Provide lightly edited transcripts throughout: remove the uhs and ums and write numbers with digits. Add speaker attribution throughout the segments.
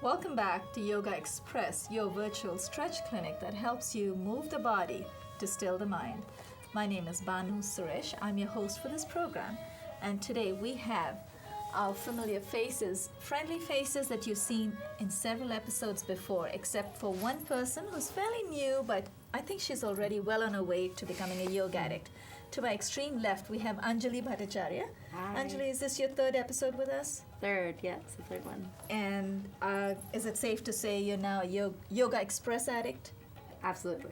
Speaker 1: Welcome back to Yogaxpress, your virtual stretch clinic that helps you move the body to still the mind. My name is Banu Suresh. I'm your host for this program. And today we have our familiar faces, friendly faces that you've seen in several episodes before, except for one person who's fairly new, but I think she's already well on her way to becoming a yoga addict. To my extreme left, we have Anjuli Bhattacharya.
Speaker 2: Hi.
Speaker 1: Anjuli, is this your third episode with us?
Speaker 2: Third, yeah, it's the third one.
Speaker 1: And is it safe to say you're now a Yogaxpress addict?
Speaker 2: Absolutely.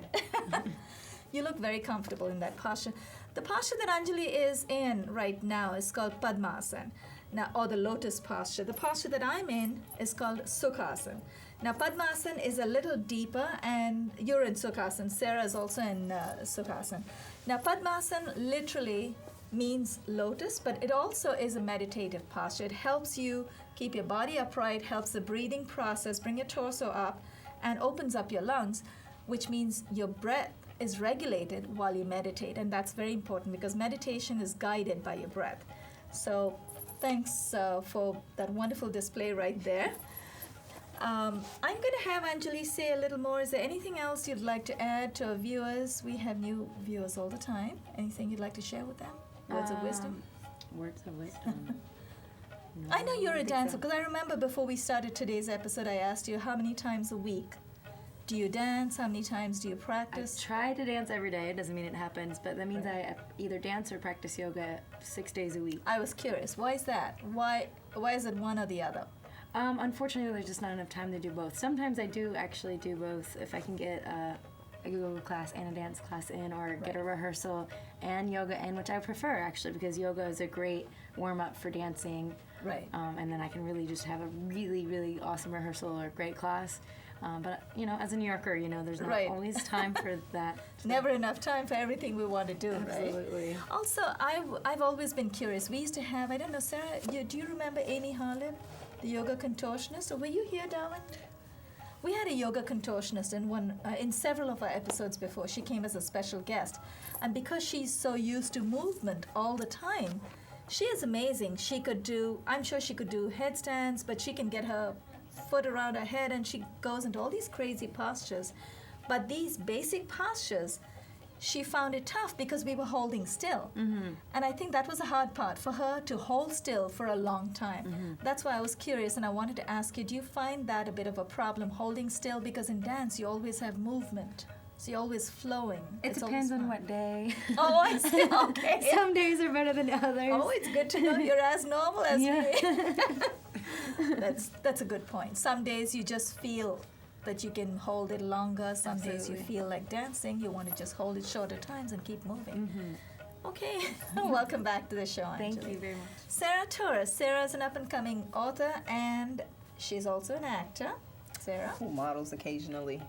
Speaker 1: You look very comfortable in that posture. The posture that Anjuli is in right now is called Padmasana, now, or the lotus posture. The posture that I'm in is called Sukhasana. Now, Padmasana is a little deeper, and you're in Sukhasana. Sarah is also in Sukhasana. Now, Padmasana literally means lotus, but it also is a meditative posture. It helps you keep your body upright, helps the breathing process, bring your torso up, and opens up your lungs, which means your breath is regulated while you meditate. And that's very important because meditation is guided by your breath. So thanks for that wonderful display right there. I'm going to have Anjali say a little more. Is there anything else you'd like to add to our viewers? We have new viewers all the time. Anything you'd like to share with them? Words of wisdom?
Speaker 2: Words of wisdom. No,
Speaker 1: I know you're a
Speaker 2: think
Speaker 1: dancer
Speaker 2: so.
Speaker 1: because I remember before we started today's episode, I asked you how many times a week do you dance? How many times do you
Speaker 2: I
Speaker 1: practice?
Speaker 2: try to dance every day. It doesn't mean it happens, but that means I either dance or practice yoga 6 days a week.
Speaker 1: I was curious. Why is that? Why is it one or the other?
Speaker 2: Unfortunately, there's just not enough time to do both. Sometimes I do actually do both if I can get a yoga class and a dance class in, or get a rehearsal and yoga in, which I prefer actually because yoga is a great warm-up for dancing.
Speaker 1: Right.
Speaker 2: And then I can really just have a really, really awesome rehearsal or great class. But, as a New Yorker, there's not
Speaker 1: Right.
Speaker 2: always time for that.
Speaker 1: Never enough time for everything we want to do, right?
Speaker 2: Absolutely.
Speaker 1: Also, I've always been curious. We used to have, I don't know, Sarah, do you remember Amy Harlib, the yoga contortionist? Or were you here, Darwin? We had a yoga contortionist in several of our episodes before. She came as a special guest. And because she's so used to movement all the time, she is amazing. I'm sure she could do headstands, but she can get her foot around her head and she goes into all these crazy postures. But these basic postures, she found it tough because we were holding still. Mm-hmm. And I think that was a hard part for her to hold still for a long time. Mm-hmm. That's why I was curious and I wanted to ask you, do you find that a bit of a problem, holding still? Because in dance, you always have movement. So you're always flowing.
Speaker 2: It depends on what day.
Speaker 1: Oh, I see. Okay.
Speaker 2: Some days are better than others.
Speaker 1: Oh, it's good to know you're as normal as
Speaker 2: Yeah.
Speaker 1: me. That's a good point. Some days you just feel that you can hold it longer. Some days you feel like dancing. You want to just hold it shorter times and keep moving. Mm-hmm. Okay. Welcome back to the show, Anjali.
Speaker 2: Thank you very much.
Speaker 1: Sarah Torres. Sarah's an up-and-coming author, and she's also an actor. Sarah?
Speaker 3: Who models occasionally.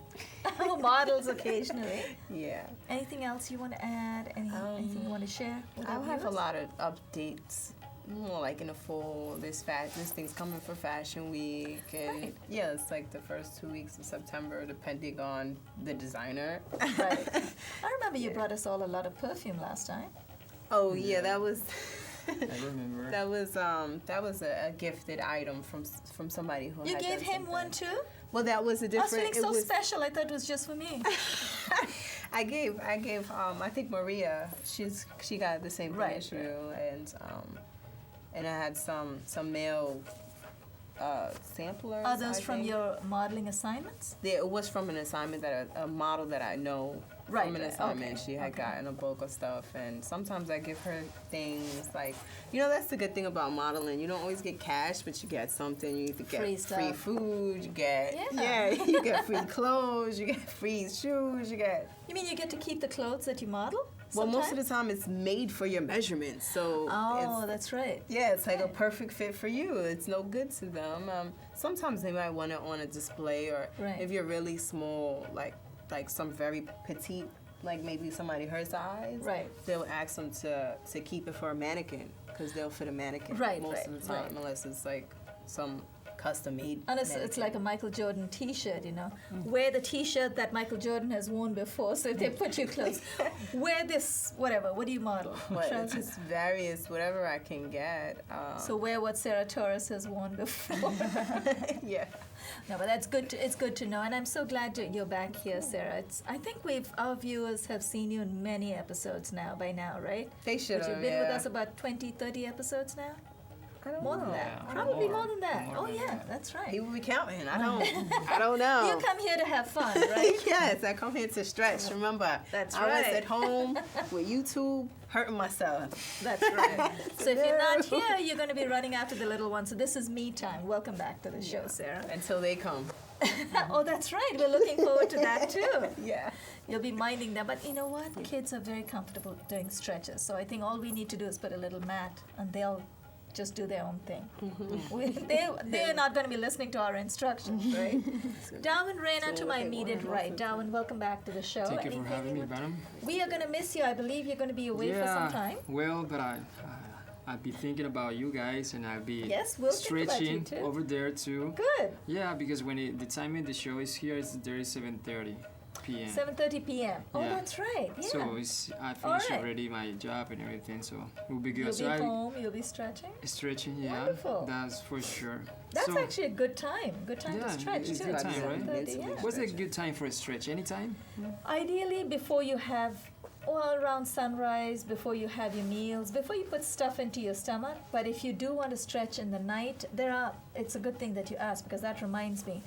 Speaker 1: Who models occasionally.
Speaker 3: Yeah.
Speaker 1: Anything else you want to add? Anything you want to share with our
Speaker 3: I'll have a
Speaker 1: viewers?
Speaker 3: lot of updates. More like in the fall, this thing's coming for Fashion Week, and
Speaker 1: Right.
Speaker 3: yeah, it's like the first 2 weeks of September, depending on the designer.
Speaker 1: Right. I remember you brought us all a lot of perfume last time.
Speaker 3: Oh yeah, that was.
Speaker 4: I remember.
Speaker 3: That was a gifted item from somebody who.
Speaker 1: You
Speaker 3: had
Speaker 1: gave
Speaker 3: done
Speaker 1: him
Speaker 3: something.
Speaker 1: one too?
Speaker 3: Well, that was a
Speaker 1: I was
Speaker 3: different.
Speaker 1: feeling so special. I thought it was just for me.
Speaker 3: I gave. I think Maria. She got the same thing
Speaker 1: Right,
Speaker 3: as you, and I had some male samplers.
Speaker 1: Are those
Speaker 3: I
Speaker 1: from
Speaker 3: think.
Speaker 1: your modeling assignments?
Speaker 3: Yeah, it was from an assignment that a model that I know
Speaker 1: Right,
Speaker 3: from an
Speaker 1: right,
Speaker 3: assignment.
Speaker 1: okay,
Speaker 3: She had
Speaker 1: okay.
Speaker 3: gotten a bulk of stuff, and sometimes I give her things like, that's the good thing about modeling. You don't always get cash, but you get something. You either get
Speaker 1: Free
Speaker 3: free
Speaker 1: stuff.
Speaker 3: food, you get
Speaker 1: Yeah.
Speaker 3: you get free clothes, you get free shoes, you get.
Speaker 1: You mean you get to keep the clothes that you model?
Speaker 3: Well, most of
Speaker 1: sometimes?
Speaker 3: the time it's made for your measurements, so
Speaker 1: Oh,
Speaker 3: it's,
Speaker 1: that's right.
Speaker 3: yeah, it's like a perfect fit for you. It's no good to them. Sometimes they might want it on a display, or
Speaker 1: Right.
Speaker 3: if you're really small, like some very petite, like maybe somebody her size,
Speaker 1: Right.
Speaker 3: they'll ask them to keep it for a mannequin because they'll fit a mannequin
Speaker 1: Right,
Speaker 3: most
Speaker 1: right,
Speaker 3: of the time,
Speaker 1: right.
Speaker 3: unless it's like some custom made.
Speaker 1: And it's like a Michael Jordan T-shirt, Wear the T-shirt that Michael Jordan has worn before. So if they put you close, wear this, whatever. What do you model?
Speaker 3: But
Speaker 1: Trousers?
Speaker 3: it's various, whatever I can get.
Speaker 1: So wear what Sarah Torres has worn before.
Speaker 3: Yeah.
Speaker 1: No, but that's good. It's good to know, and I'm so glad you're back here, Sarah. I think our viewers have seen you in many episodes now, by now, right?
Speaker 3: They should
Speaker 1: But
Speaker 3: have.
Speaker 1: you've been with us about 20, 30 episodes now?
Speaker 3: I don't
Speaker 1: More
Speaker 3: know.
Speaker 1: than that.
Speaker 4: Yeah,
Speaker 1: Probably
Speaker 4: more.
Speaker 1: more than that.
Speaker 4: More
Speaker 1: Oh,
Speaker 4: than
Speaker 1: yeah,
Speaker 4: that.
Speaker 1: that's right.
Speaker 3: People be counting. I don't know.
Speaker 1: You come here to have fun, right?
Speaker 3: Yes, I come here to stretch. Remember,
Speaker 1: That's
Speaker 3: I was
Speaker 1: right.
Speaker 3: at home with YouTube hurting myself.
Speaker 1: That's right. So if you're not here, you're going to be running after the little one. So this is me time. Welcome back to the show, Sarah.
Speaker 3: Until they come.
Speaker 1: Oh, that's right. We're looking forward to that too.
Speaker 3: Yeah.
Speaker 1: You'll be minding them. But you know what? Kids are very comfortable doing stretches. So I think all we need to do is put a little mat and they'll just do their own thing. They're not going to be listening to our instructions, right? Darwin, Reina to my immediate right. Darwin, welcome back to the show.
Speaker 4: Thank you for
Speaker 1: Anything
Speaker 4: having me,
Speaker 1: would-
Speaker 4: madam.
Speaker 1: We are going to miss you. I believe you're going to be away for some time.
Speaker 4: Well, but I'd be thinking about you guys, and I'd be
Speaker 1: Yes, we'll think about you
Speaker 4: stretching
Speaker 1: too.
Speaker 4: over there too.
Speaker 1: Good.
Speaker 4: Yeah, because when the time of the show is here, there is 7:30 p.m.
Speaker 1: 7:30 p.m. Oh,
Speaker 4: Yeah.
Speaker 1: that's right. Yeah.
Speaker 4: So I finished
Speaker 1: right.
Speaker 4: already my job and everything, so it will be good.
Speaker 1: You'll
Speaker 4: So
Speaker 1: be
Speaker 4: I
Speaker 1: home. You'll be stretching.
Speaker 4: stretching, yeah,
Speaker 1: Wonderful.
Speaker 4: that's for sure.
Speaker 1: That's
Speaker 4: so,
Speaker 1: actually a good time. Good time
Speaker 4: Yeah,
Speaker 1: to stretch
Speaker 4: it's
Speaker 1: too.
Speaker 4: good time, right?
Speaker 1: 7:30, yeah.
Speaker 4: What's a good time for a stretch? Anytime?
Speaker 1: Ideally, before you have, well, around sunrise, before you have your meals, before you put stuff into your stomach. But if you do want to stretch in the night, it's a good thing that you ask, because that reminds me.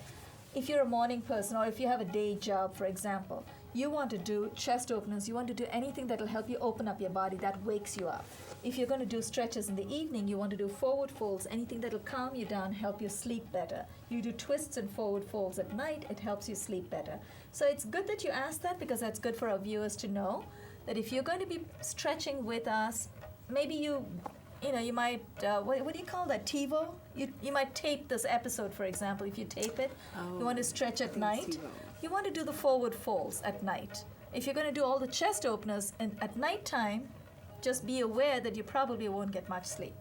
Speaker 1: If you're a morning person, or if you have a day job, for example, you want to do chest openers, you want to do anything that will help you open up your body, that wakes you up. If you're going to do stretches in the evening, you want to do forward folds, anything that will calm you down, help you sleep better. You do twists and forward folds at night, it helps you sleep better. So it's good that you asked that, because that's good for our viewers to know that if you're going to be stretching with us, maybe you might, what do you call that, TiVo? You might tape this episode, for example. If you tape it, you want to stretch at night, you want to do the forward folds at night. If you're going to do all the chest openers at nighttime, just be aware that you probably won't get much sleep.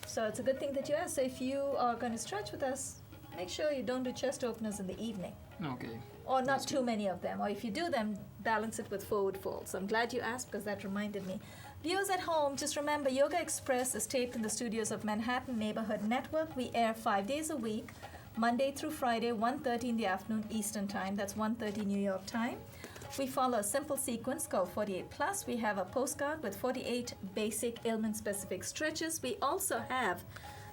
Speaker 1: So it's a good thing that you asked. So if you are going to stretch with us, make sure you don't do chest openers in the evening.
Speaker 4: Okay.
Speaker 1: Or not too many of them. Or if you do them, balance it with forward folds. So I'm glad you asked, because that reminded me. Viewers at home, just remember, Yogaxpress is taped in the studios of Manhattan Neighborhood Network. We air 5 days a week, Monday through Friday, 1:30 in the afternoon Eastern Time. That's 1:30 New York time. We follow a simple sequence called 48 Plus. We have a postcard with 48 basic ailment-specific stretches. We also have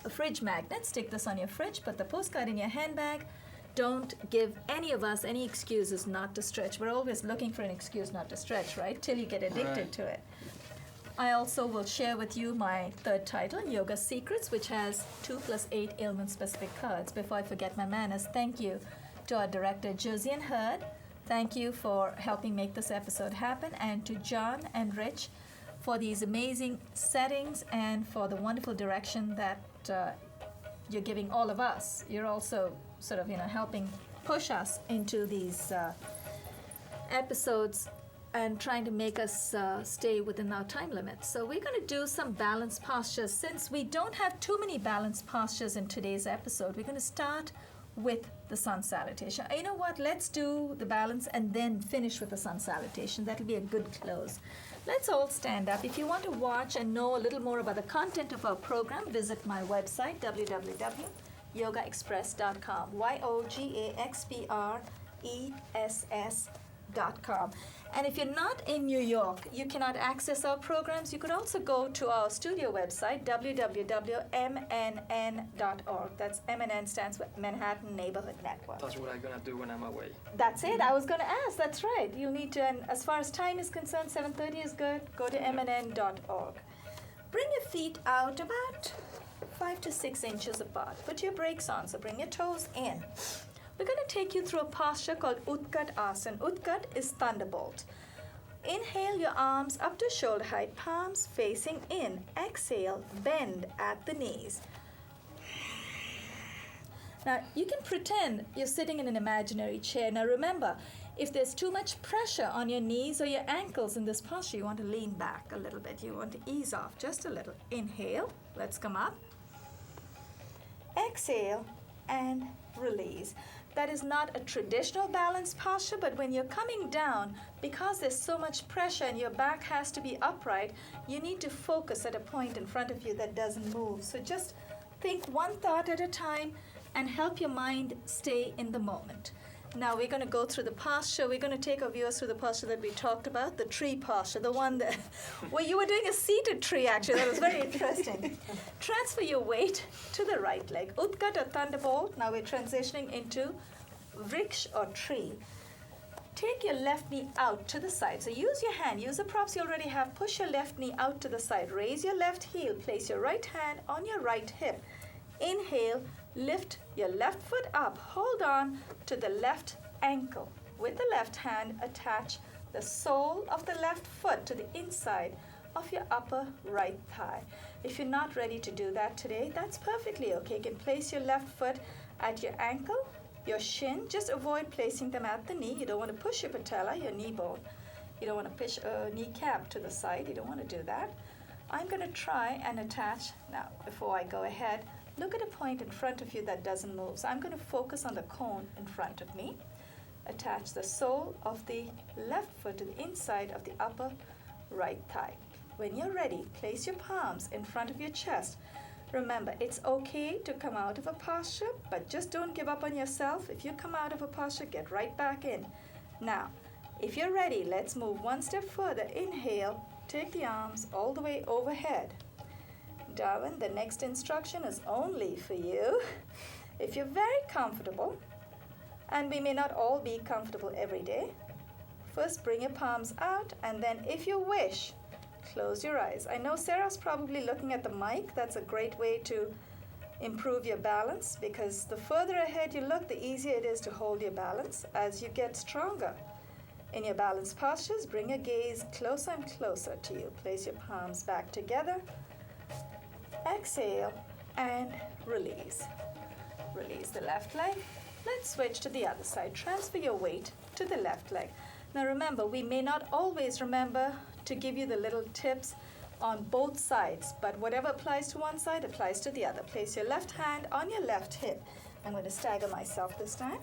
Speaker 1: a fridge magnet. Stick this on your fridge, put the postcard in your handbag. Don't give any of us any excuses not to stretch. We're always looking for an excuse not to stretch, right? Till you get addicted
Speaker 4: Right.
Speaker 1: to it. I also will share with you my third title, Yoga Secrets, which has 2 + 8 ailment-specific cards. Before I forget my manners, thank you to our director, Josiane Hurd. Thank you for helping make this episode happen, and to John and Rich for these amazing settings and for the wonderful direction that you're giving all of us. You're also sort of, helping push us into these episodes and trying to make us stay within our time limits. So we're going to do some balanced postures. Since we don't have too many balanced postures in today's episode, we're going to start with the sun salutation. You know what? Let's do the balance and then finish with the sun salutation. That'll be a good close. Let's all stand up. If you want to watch and know a little more about the content of our program, visit my website, www.yogaexpress.com. YOGAXPRESS mnn.com. And if you're not in New York, you cannot access our programs. You could also go to our studio website, www.mnn.org. That's MNN stands for Manhattan Neighborhood Network.
Speaker 4: That's what I'm gonna do when I'm away.
Speaker 1: That's it. I was going to ask. That's right. You'll need to, and as far as time is concerned, 7:30 is good. Go to mnn.org. Bring your feet out about 5 to 6 inches apart. Put your brakes on, so bring your toes in. We're going to take you through a posture called Utkat Asana. Utkat is thunderbolt. Inhale your arms up to shoulder height, palms facing in. Exhale, bend at the knees. Now, you can pretend you're sitting in an imaginary chair. Now, remember, if there's too much pressure on your knees or your ankles in this posture, you want to lean back a little bit. You want to ease off just a little. Inhale. Let's come up. Exhale and release. That is not a traditional balanced posture, but when you're coming down, because there's so much pressure and your back has to be upright, you need to focus at a point in front of you that doesn't move. So just think one thought at a time and help your mind stay in the moment. Now we're going to go through the posture. We're going to take our viewers through the posture that we talked about, the tree posture, the one that, well, you were doing a seated tree actually. That was very interesting. Transfer your weight to the right leg. Utkat or thunderbolt. Now we're transitioning into vriksha or tree. Take your left knee out to the side. So use your hand, use the props you already have. Push your left knee out to the side. Raise your left heel. Place your right hand on your right hip. Inhale, lift your left foot up. Hold on to the left ankle. With the left hand, attach the sole of the left foot to the inside of your upper right thigh. If you're not ready to do that today, that's perfectly okay. You can place your left foot at your ankle, your shin. Just avoid placing them at the knee. You don't want to push your patella, your knee bone. You don't want to push a kneecap to the side. You don't want to do that. I'm going to try and attach. Now, before I go ahead, look at a point in front of you that doesn't move. So I'm going to focus on the cone in front of me. Attach the sole of the left foot to the inside of the upper right thigh. When you're ready, place your palms in front of your chest. Remember, it's okay to come out of a posture, but just don't give up on yourself. If you come out of a posture, get right back in. Now, if you're ready, let's move one step further. Inhale, take the arms all the way overhead. Darwin, the next instruction is only for you. If you're very comfortable, and we may not all be comfortable every day, first bring your palms out, and then if you wish, close your eyes. I know Sarah's probably looking at the mic. That's a great way to improve your balance, because the further ahead you look, the easier it is to hold your balance. As you get stronger in your balanced postures, bring your gaze closer and closer to you. Place your palms back together. Exhale and release. Release the left leg. Let's switch to the other side. Transfer your weight to the left leg. Now remember, we may not always remember to give you the little tips on both sides, but whatever applies to one side applies to the other. Place your left hand on your left hip. I'm going to stagger myself this time.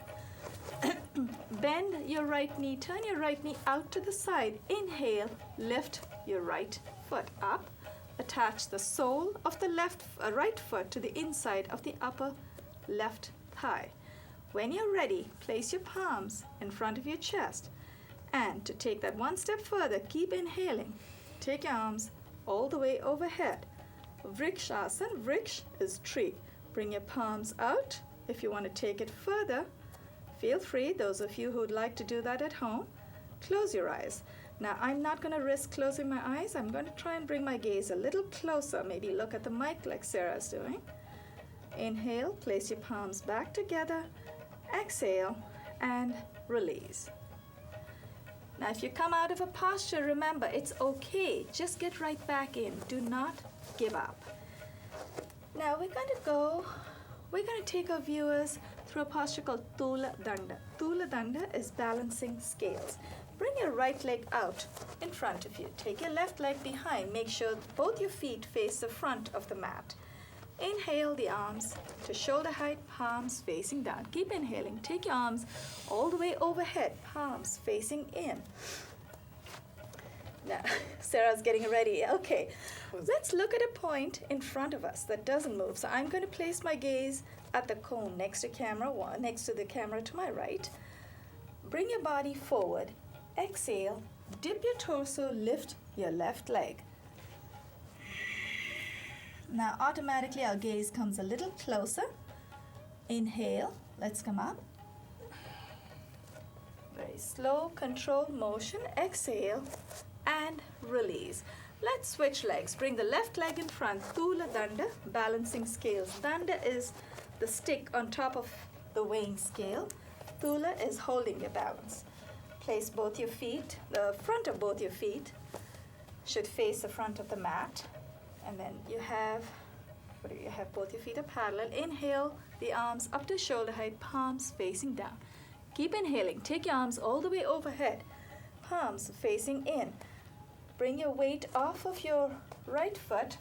Speaker 1: Bend your right knee. Turn your right knee out to the side. Inhale, lift your right foot up. Attach the sole of the right foot to the inside of the upper left thigh. When you're ready, place your palms in front of your chest. And to take that one step further, keep inhaling. Take your arms all the way overhead. Vrikshasana. Vriksha is tree. Bring your palms out. If you want to take it further, feel free. Those of you who would like to do that at home, close your eyes. Now, I'm not going to risk closing my eyes. I'm going to try and bring my gaze a little closer. Maybe look at the mic like Sarah's doing. Inhale, place your palms back together. Exhale and release. Now, if you come out of a posture, remember, it's okay. Just get right back in. Do not give up. Now, we're going to take our viewers through a posture called Tula Danda. Tula Danda is balancing scales. Bring your right leg out in front of you. Take your left leg behind. Make sure both your feet face the front of the mat. Inhale the arms to shoulder height, palms facing down. Keep inhaling. Take your arms all the way overhead, palms facing in. Now, Sarah's getting ready. Okay, let's look at a point in front of us that doesn't move. So I'm going to place my gaze at the cone next to the camera to my right. Bring your body forward. Exhale, dip your torso, lift your left leg. Now automatically our gaze comes a little closer. Inhale, let's come up. Very slow, controlled motion. Exhale and release. Let's switch legs. Bring the left leg in front. Tula Danda, balancing scales. Danda is the stick on top of the weighing scale. Tula is holding your balance. Place both your feet, the front of both your feet should face the front of the mat. And then you have both your feet are parallel. Inhale, the arms up to shoulder height, palms facing down. Keep inhaling. Take your arms all the way overhead, palms facing in. Bring your weight off of your right foot,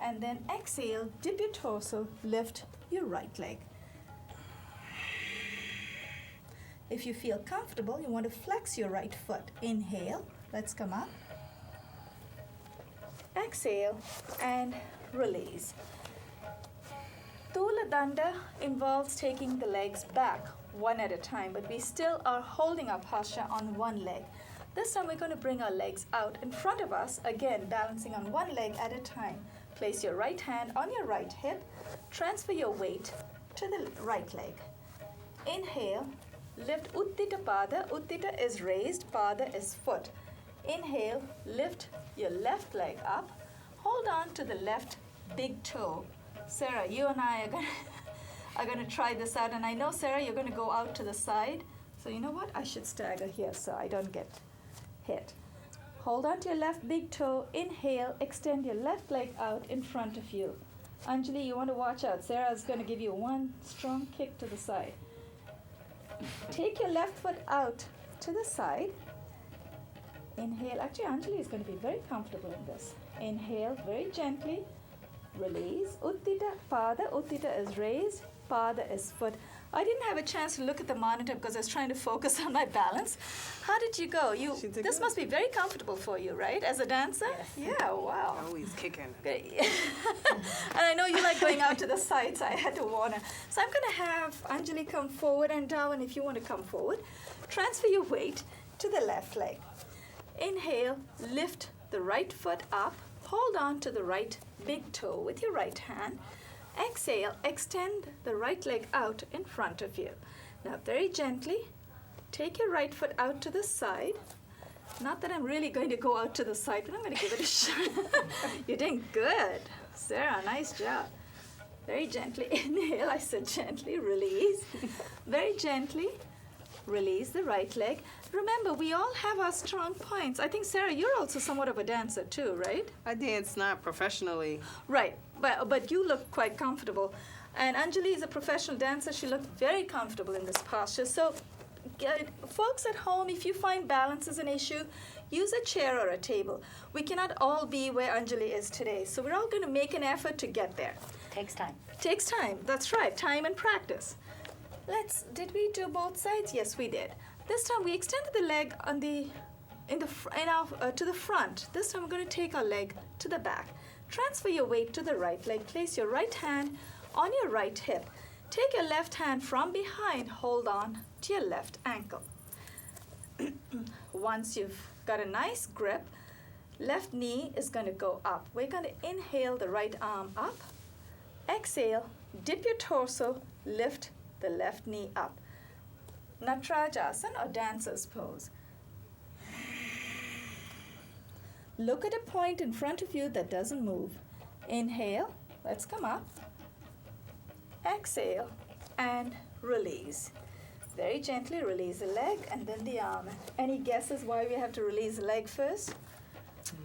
Speaker 1: and then exhale, dip your torso, lift your right leg. If you feel comfortable, you want to flex your right foot. Inhale, let's come up. Exhale and release. Tula Danda involves taking the legs back one at a time, but we still are holding our posture on one leg. This time we're going to bring our legs out in front of us, again balancing on one leg at a time. Place your right hand on your right hip, transfer your weight to the right leg. Inhale, lift Uttita Pada. Uttita is raised, Pada is foot. Inhale, lift your left leg up. Hold on to the left big toe. Sarah, you and I are going to try this out. And I know, Sarah, you're going to go out to the side. So you know what? I should stagger here so I don't get hit. Hold on to your left big toe. Inhale, extend your left leg out in front of you. Anjuli, you want to watch out. Sarah's going to give you one strong kick to the side. Take your left foot out to the side. Inhale. Actually, Anjuli is going to be very comfortable in this. Inhale very gently. Release. Uttita Pada. Uttita is raised. Pada is foot. I didn't have a chance to look at the monitor because I was trying to focus on my balance. How did you go? This must be very comfortable for you, right? As a dancer?
Speaker 3: Yes.
Speaker 1: Yeah, wow.
Speaker 3: Always kicking.
Speaker 1: And I know you like going out to the side, so I had to warn her. So I'm going to have Anjuli come forward, and Darwin, if you want to come forward. Transfer your weight to the left leg. Inhale, lift the right foot up. Hold on to the right big toe with your right hand. Exhale, extend the right leg out in front of you. Now very gently, take your right foot out to the side. Not that I'm really going to go out to the side, but I'm going to give it a shot. You're doing good. Sarah, nice job. Very gently, inhale, I said gently, release. Very gently, release the right leg. Remember, we all have our strong points. I think, Sarah, you're also somewhat of a dancer too, right?
Speaker 3: I dance not professionally.
Speaker 1: Right, but you look quite comfortable. And Anjuli is a professional dancer. She looked very comfortable in this posture. So folks at home, if you find balance is an issue, use a chair or a table. We cannot all be where Anjuli is today. So we're all going to make an effort to get there.
Speaker 2: Takes time.
Speaker 1: Takes time, that's right, time and practice. Did we do both sides? Yes, we did. This time we extended the leg to the front. This time we're going to take our leg to the back. Transfer your weight to the right leg. Place your right hand on your right hip. Take your left hand from behind. Hold on to your left ankle. Once you've got a nice grip, left knee is going to go up. We're going to inhale the right arm up. Exhale, dip your torso, lift the left knee up. Natarajasana or dancer's pose. Look at a point in front of you that doesn't move. Inhale, let's come up. Exhale and release. Very gently release the leg and then the arm. Any guesses why we have to release the leg first?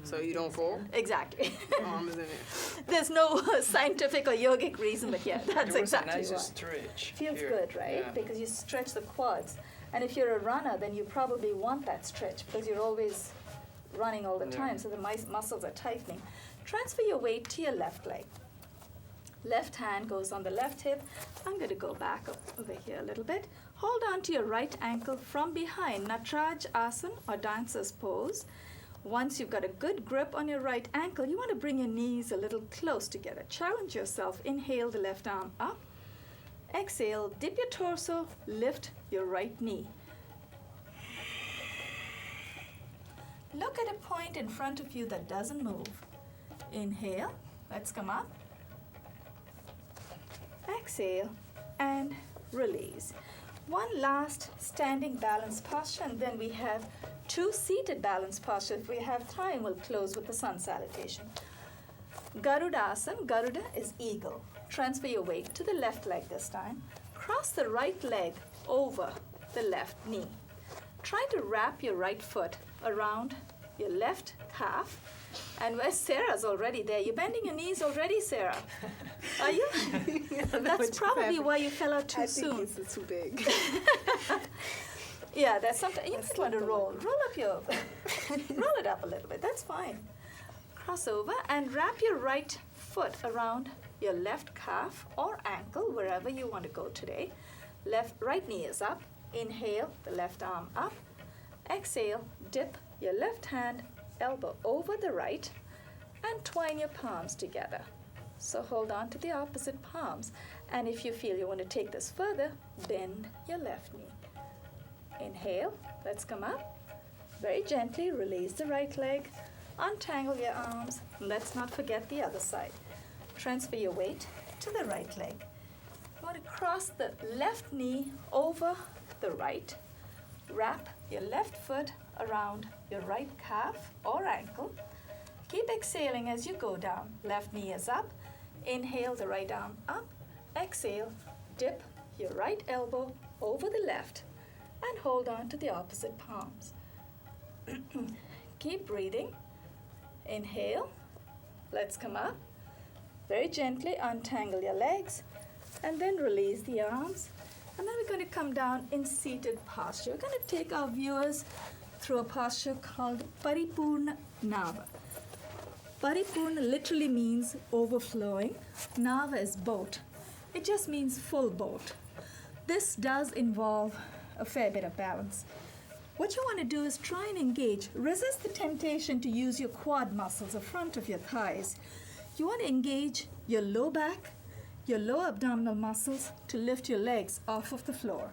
Speaker 3: So you don't fall?
Speaker 1: Exactly.
Speaker 3: Arm is in it.
Speaker 1: There's no scientific or yogic reason, but yeah, that's
Speaker 4: There was
Speaker 1: exactly
Speaker 4: a nice
Speaker 1: why.
Speaker 4: stretch.
Speaker 1: Feels
Speaker 4: here.
Speaker 1: good, right?
Speaker 4: Yeah.
Speaker 1: Because you stretch the quads. And if you're a runner, then you probably want that stretch because you're always running all the
Speaker 4: Yeah.
Speaker 1: time, so the muscles are tightening. Transfer your weight to your left leg. Left hand goes on the left hip. I'm going to go back up over here a little bit. Hold on to your right ankle from behind, Nataraj Asana or dancer's pose. Once you've got a good grip on your right ankle, you want to bring your knees a little close together. Challenge yourself. Inhale the left arm up. Exhale, dip your torso, lift your right knee. Look at a point in front of you that doesn't move. Inhale, let's come up. Exhale and release. One last standing balance posture, and then we have 2 seated balance postures. If we have time, we'll close with the sun salutation. Garudasana. Garuda is eagle. Transfer your weight to the left leg this time. Cross the right leg over the left knee. Try to wrap your right foot around your left calf. And where Sarah's already there. You're bending your knees already, Sarah. Are you? That's probably why you fell out too soon.
Speaker 3: I think it's too big.
Speaker 1: Yeah, that's something. You just want to roll. Roll up your, roll it up a little bit. That's fine. Cross over and wrap your right foot around your left calf or ankle, wherever you want to go today. Right knee is up. Inhale, the left arm up. Exhale, dip your left hand, elbow over the right, and twine your palms together. So hold on to the opposite palms. And if you feel you want to take this further, bend your left knee. Inhale, let's come up. Very gently release the right leg. Untangle your arms. Let's not forget the other side. Transfer your weight to the right leg. You want to cross the left knee over the right. Wrap your left foot around your right calf or ankle. Keep exhaling as you go down. Left knee is up. Inhale, the right arm up. Exhale, dip your right elbow over the left and hold on to the opposite palms. Keep breathing. Inhale. Let's come up. Very gently untangle your legs and then release the arms. And then we're going to come down in seated posture. We're going to take our viewers through a posture called Paripurna Nava. Paripurna literally means overflowing. Nava is boat. It just means full boat. This does involve a fair bit of balance. What you want to do is try and engage. Resist the temptation to use your quad muscles, the front of your thighs. You want to engage your low back, your lower abdominal muscles to lift your legs off of the floor.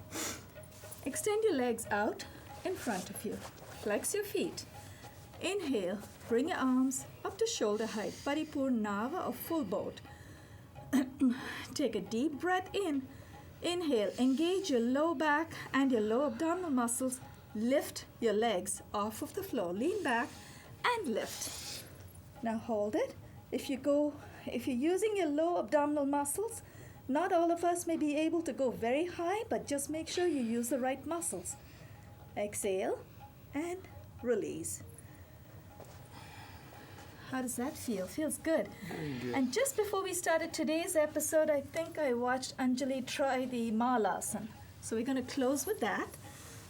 Speaker 1: Extend your legs out in front of you. Flex your feet. Inhale, bring your arms up to shoulder height, Paripurna Nava or full boat. Take a deep breath in. Inhale, engage your low back and your low abdominal muscles. Lift your legs off of the floor. Lean back and lift. Now hold it. If you're using your low abdominal muscles, not all of us may be able to go very high, but just make sure you use the right muscles. Exhale and release. How does that feel? Feels good.
Speaker 4: Very good.
Speaker 1: And just before we started today's episode, I think I watched Anjuli try the Malasana. So we're going to close with that.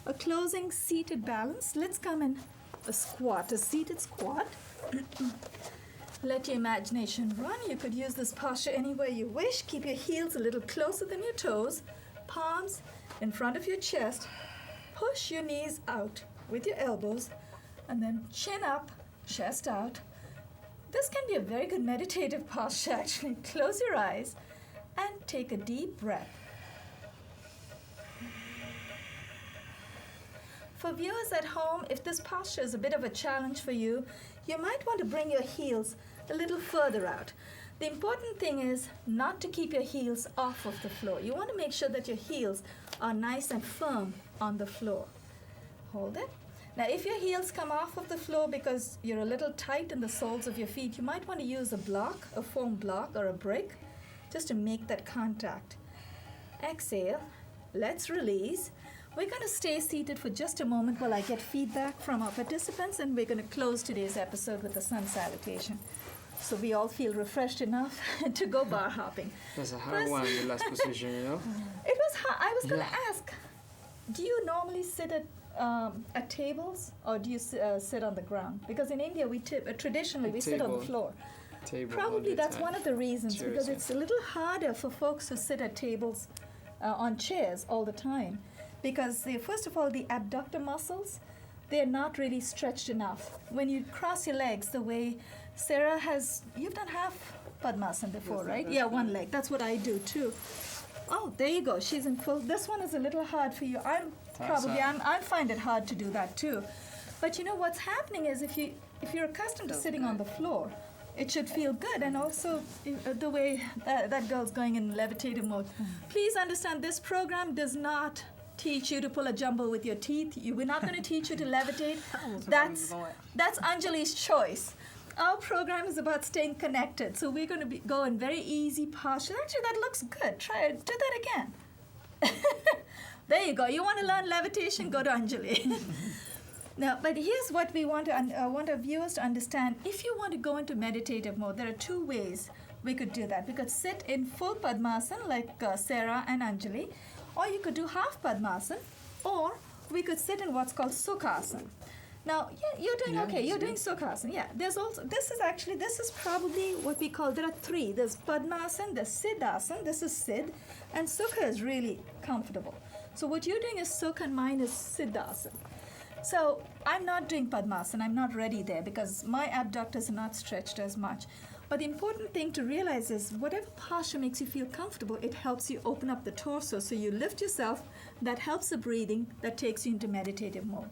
Speaker 1: A closing seated balance. Let's come in a squat, a seated squat. Let your imagination run. You could use this posture anywhere you wish. Keep your heels a little closer than your toes. Palms in front of your chest. Push your knees out with your elbows. And then chin up, chest out. This can be a very good meditative posture, actually. Close your eyes and take a deep breath. For viewers at home, if this posture is a bit of a challenge for you, you might want to bring your heels a little further out. The important thing is not to keep your heels off of the floor. You want to make sure that your heels are nice and firm on the floor. Hold it. Now, if your heels come off of the floor because you're a little tight in the soles of your feet, you might want to use a block, a foam block or a brick, just to make that contact. Exhale. Let's release. We're going to stay seated for just a moment while I get feedback from our participants, and we're going to close today's episode with the sun salutation. So we all feel refreshed enough to go bar hopping.
Speaker 4: That's a hard one, the last position, you know?
Speaker 1: It was hard. I was going to ask, do you normally sit at tables or do you sit on the ground? Because in India, we traditionally we sit on the floor.
Speaker 4: Table
Speaker 1: Probably that's one of the reasons,
Speaker 4: Chairs,
Speaker 1: because
Speaker 4: yeah.
Speaker 1: it's a little harder for folks who sit at tables on chairs all the time. Because first of all, the abductor muscles, they're not really stretched enough. When you cross your legs the way Sarah has, you've done half Padmasana before, right? Yeah, one leg. That's what I do too. Oh, there you go. She's in full. This one is a little hard for you. I find it hard to do that too. But you know what's happening is if you're accustomed to
Speaker 3: Feels
Speaker 1: sitting on
Speaker 3: good.
Speaker 1: the floor, it should feel good. And also the way that girl's going in levitative mode. Please understand, this program does not teach you to pull a jumbo with your teeth. We're not going to teach you to levitate. That's Anjali's choice. Our program is about staying connected. So we're going to go in very easy posture. Actually, that looks good. Try it. Do that again. There you go. You want to learn levitation? Go to Anjali. Now, but here's what we want our viewers to understand. If you want to go into meditative mode, there are two ways we could do that. We could sit in full Padmasana like Sarah and Anjali, or you could do half Padmasana, or we could sit in what's called Sukhasana. Now, yeah, you're doing okay. You're doing Sukhasana. Yeah, this is probably what we call, there are three. There's Padmasana, there's Siddhasana, this is Siddh, and Sukha is really comfortable. So what you're doing is Sukha and mine is Siddhasana. So I'm not doing Padmasana. I'm not ready there because my abductors are not stretched as much. But the important thing to realize is whatever posture makes you feel comfortable, it helps you open up the torso. So you lift yourself, that helps the breathing, that takes you into meditative mode.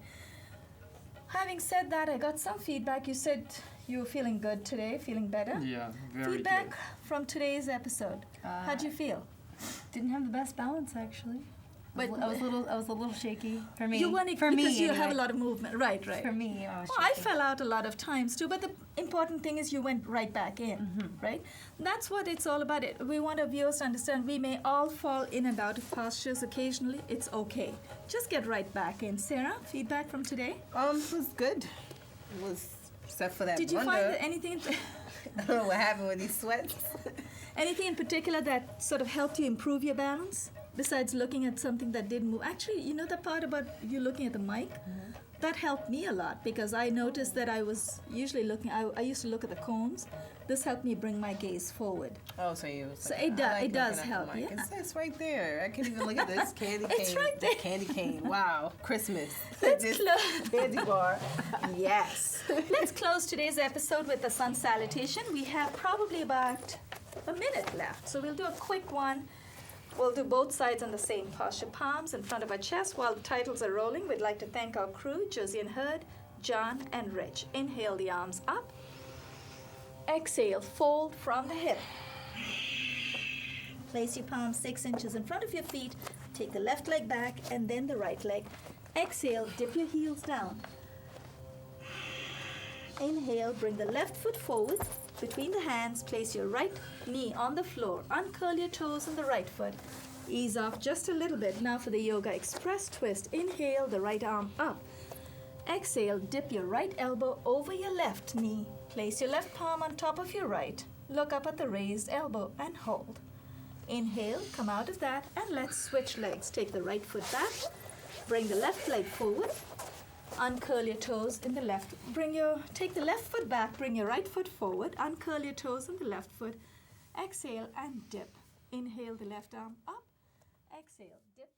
Speaker 1: Having said that, I got some feedback. You said you were feeling good today, feeling better.
Speaker 4: Yeah, very
Speaker 1: Feedback
Speaker 4: good.
Speaker 1: from today's episode. How'd you feel?
Speaker 2: Didn't have the best balance actually.
Speaker 1: But
Speaker 2: I was a little shaky for me.
Speaker 1: You want it
Speaker 2: for
Speaker 1: because
Speaker 2: me,
Speaker 1: you have a
Speaker 2: anyway.
Speaker 1: lot of movement. Right.
Speaker 2: For me, I was
Speaker 1: Well, I
Speaker 2: shaky.
Speaker 1: fell out a lot of times too, but the important thing is you went right back in, right? That's what it's all about. We want our viewers to understand we may all fall in and out of postures occasionally. It's okay. Just get right back in. Sarah, feedback from today?
Speaker 3: It was good. It was, except for that
Speaker 1: Did you
Speaker 3: blunder.
Speaker 1: find that anything,
Speaker 3: I don't know what happened with these sweats.
Speaker 1: anything in particular that sort of helped you improve your balance? Besides looking at something that didn't move. Actually, you know the part about you looking at the mic? That helped me a lot because I noticed that I was usually looking, I used to look at the cones. This helped me bring my gaze forward.
Speaker 3: Oh, so you.
Speaker 1: So it does help, yeah.
Speaker 3: It's right there. I can't even look at this candy cane.
Speaker 1: It's right there.
Speaker 3: Candy cane. Wow, Christmas.
Speaker 1: Let's
Speaker 3: This
Speaker 1: close.
Speaker 3: candy bar.
Speaker 1: Yes. Let's close today's episode with the sun salutation. We have probably about a minute left, so we'll do a quick one. We'll do both sides on the same posture, palms in front of our chest. While the titles are rolling, we'd like to thank our crew, Josie and Hurd, John and Rich. Inhale the arms up. Exhale, fold from the hip. Place your palms 6 inches in front of your feet. Take the left leg back and then the right leg. Exhale, dip your heels down. Inhale, bring the left foot forward. Between the hands, place your right knee on the floor. Uncurl your toes on the right foot. Ease off just a little bit. Now for the Yogaxpress twist. Inhale, the right arm up. Exhale, dip your right elbow over your left knee. Place your left palm on top of your right. Look up at the raised elbow and hold. Inhale, come out of that, and let's switch legs. Take the right foot back. Bring the left leg forward. Uncurl your toes in the left. Take the left foot back, bring your right foot forward. Uncurl your toes in the left foot. Exhale and dip. Inhale the left arm up. Exhale, dip.